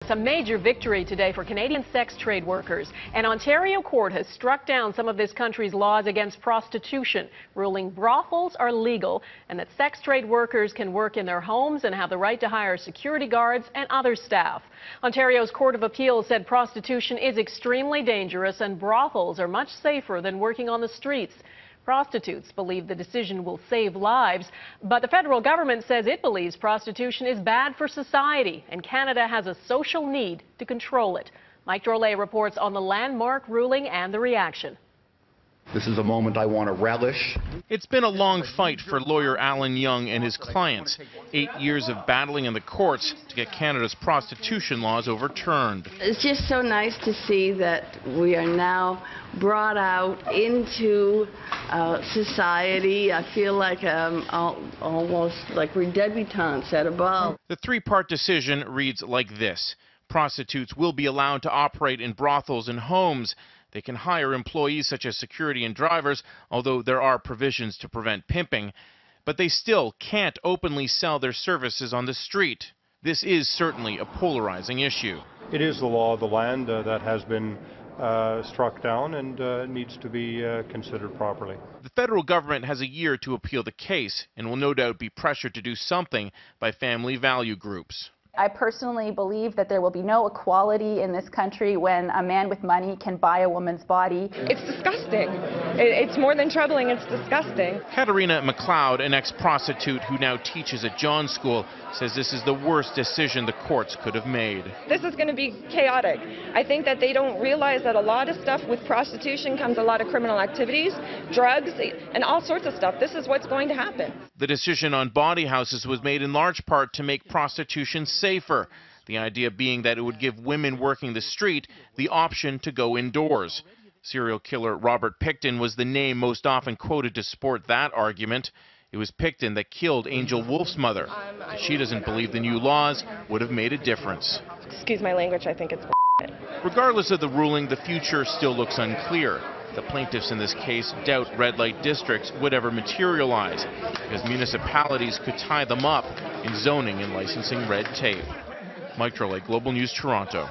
It's a major victory today for Canadian sex trade workers. An Ontario court has struck down some of this country's laws against prostitution, ruling brothels are legal and that sex trade workers can work in their homes and have the right to hire security guards and other staff. Ontario's Court of Appeal said prostitution is extremely dangerous and brothels are much safer than working on the streets. Prostitutes believe the decision will save lives, but the federal government says it believes prostitution is bad for society, and Canada has a social need to control it. Mike Drolet reports on the landmark ruling and the reaction. This is a moment I want to relish. It's been a long fight for lawyer Alan Young and his clients. 8 years of battling in the courts to get Canada's prostitution laws overturned. It's just so nice to see that we are now brought out into society. I feel like almost like we're debutantes at a ball. The three-part decision reads like this. Prostitutes will be allowed to operate in brothels and homes. They can hire employees such as security and drivers, although there are provisions to prevent pimping. But they still can't openly sell their services on the street. This is certainly a polarizing issue. It is the law of the land that has been struck down and needs to be considered properly. The federal government has a year to appeal the case and will no doubt be pressured to do something by family value groups. I personally believe that there will be no equality in this country when a man with money can buy a woman's body. It's disgusting. It's more than troubling, it's disgusting. Katarina McLeod, an ex-prostitute who now teaches at John's School, says this is the worst decision the courts could have made. This is going to be chaotic. I think that they don't realize that a lot of stuff with prostitution comes a lot of criminal activities, drugs, and all sorts of stuff. This is what's going to happen. The decision on bawdy houses was made in large part to make prostitution safer. The idea being that it would give women working the street the option to go indoors. Serial killer Robert Pickton was the name most often quoted to support that argument. It was Pickton that killed Angel Wolf's mother. She doesn't believe the new laws would have made a difference. Excuse my language, I think it's bullshit. Regardless of the ruling, the future still looks unclear. The plaintiffs in this case doubt red light districts would ever materialize, because municipalities could tie them up in zoning and licensing red tape. Mike Drolet, Global News, Toronto.